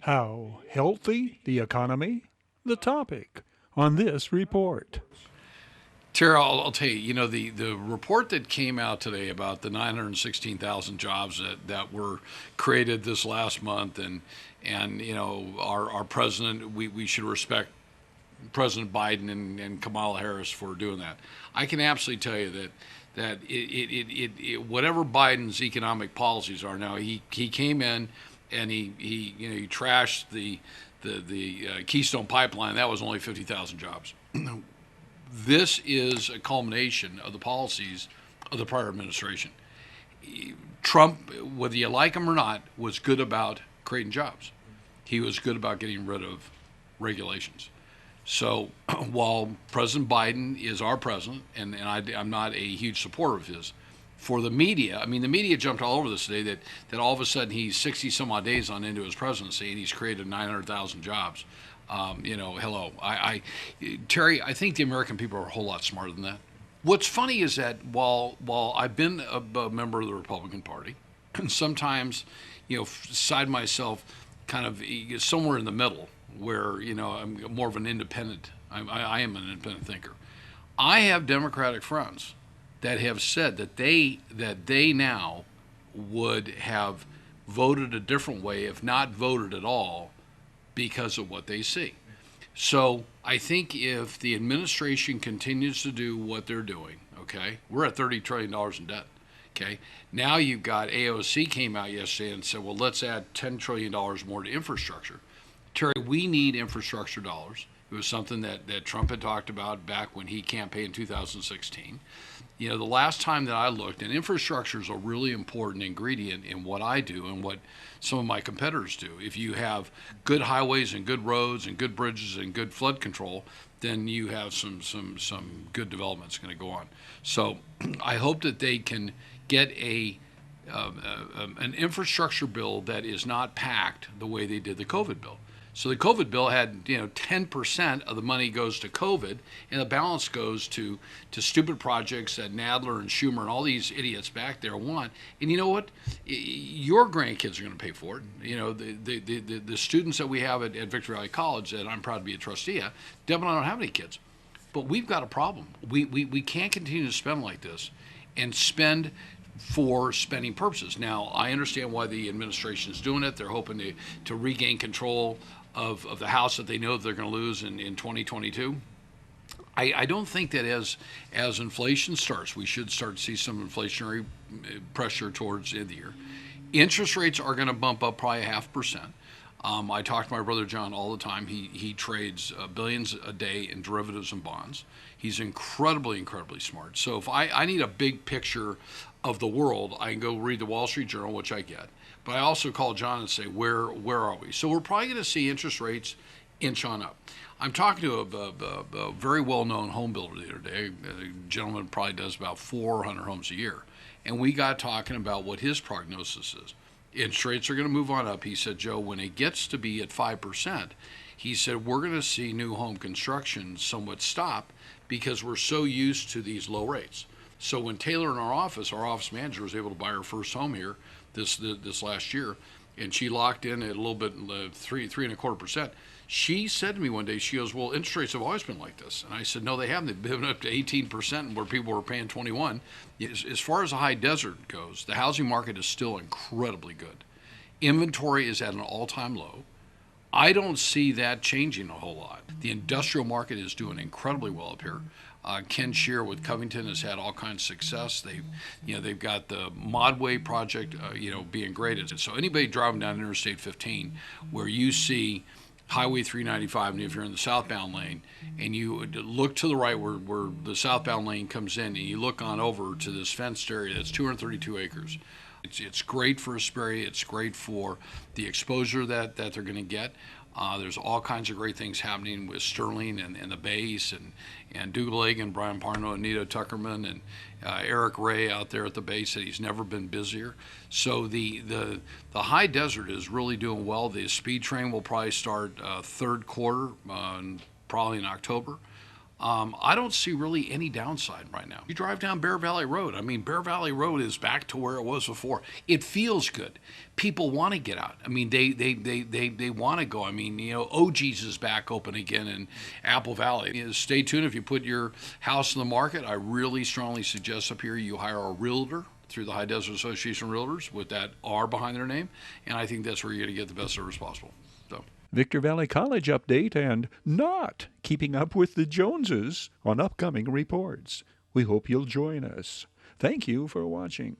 How healthy the economy? The topic on this report. Tara, I'll tell you, the report that came out today about the 916,000 jobs that were created this last month, and our president, we should respect President Biden and Kamala Harris for doing that. I can absolutely tell you that whatever Biden's economic policies are now, he came in and he trashed the Keystone Pipeline. That was only 50,000 jobs. This is a culmination of the policies of the prior administration. Trump, whether you like him or not, was good about creating jobs. He was good about getting rid of regulations. So while President Biden is our president, and I'm not a huge supporter of his, for the media, I mean, the media jumped all over this today that all of a sudden he's 60 some odd days on into his presidency and he's created 900,000 jobs. Hello. Terry, I think the American people are a whole lot smarter than that. What's funny is that while I've been a member of the Republican Party, and sometimes, side myself kind of somewhere in the middle where, I'm more of an independent, I am an independent thinker. I have Democratic friends that have said that they now would have voted a different way, if not voted at all, because of what they see. So I think if the administration continues to do what they're doing, okay, we're at $30 trillion in debt. Okay, now you've got AOC came out yesterday and said, well, let's add $10 trillion more to infrastructure. Terry, we need infrastructure dollars. It was something that Trump had talked about back when he campaigned in 2016. The last time that I looked, and infrastructure is a really important ingredient in what I do and what some of my competitors do. If you have good highways and good roads and good bridges and good flood control, then you have some good developments going to go on. So I hope that they can get an infrastructure bill that is not packed the way they did the COVID bill. So the COVID bill had 10% of the money goes to COVID, and the balance goes to stupid projects that Nadler and Schumer and all these idiots back there want. And you know what? Your grandkids are going to pay for it. The students that we have at Victory Valley College, that I'm proud to be a trustee at, Deb and I don't have any kids, but we've got a problem. We can't continue to spend like this and spend for spending purposes. Now, I understand why the administration is doing it. They're hoping to regain control of the House that they know they're going to lose in 2022. I don't think that as inflation starts, we should start to see some inflationary pressure towards the end of the year. Interest rates are going to bump up probably 0.5%. I talk to my brother John all the time. He trades billions a day in derivatives and bonds. He's incredibly smart. So if I need a big picture of the world, I can go read the Wall Street Journal, which I get. But I also call John and say, where are we? So we're probably going to see interest rates inch on up. I'm talking to a very well-known home builder the other day. A gentleman probably does about 400 homes a year. And we got talking about what his prognosis is. Interest rates are going to move on up. He said, Joe, when it gets to be at 5%, he said, we're going to see new home construction somewhat stop because we're so used to these low rates. So when Taylor in our office manager, was able to buy her first home here this last year, and she locked in at a little bit 3.25%. She said to me one day, she goes, well, interest rates have always been like this. And I said, no, they haven't. They've been up to 18% where people were paying 21. As far as the high desert goes, the housing market is still incredibly good. Inventory is at an all-time low. I don't see that changing a whole lot. The industrial market is doing incredibly well up here. Ken Shear with Covington has had all kinds of success. They've got the Modway project, being great. So anybody driving down Interstate 15, where you see Highway 395, and if you're in the southbound lane, and you look to the right where the southbound lane comes in, and you look on over to this fenced area that's 232 acres. It's great for Hesperia. It's great for the exposure that they're going to get. There's all kinds of great things happening with Sterling and the base and Dougal Egg and Brian Parno and Nito Tuckerman and Eric Ray out there at the base. That he's never been busier. So the high desert is really doing well. The speed train will probably start third quarter, probably in October. I don't see really any downside right now. You drive down Bear Valley Road. I mean, Bear Valley Road is back to where it was before. It feels good. People want to get out. I mean, they want to go. I mean, OG's is back open again in Apple Valley. Stay tuned. If you put your house in the market, I really strongly suggest up here you hire a realtor through the High Desert Association of Realtors with that R behind their name, and I think that's where you're going to get the best service possible. So. Victor Valley College update and not keeping up with the Joneses on upcoming reports. We hope you'll join us. Thank you for watching.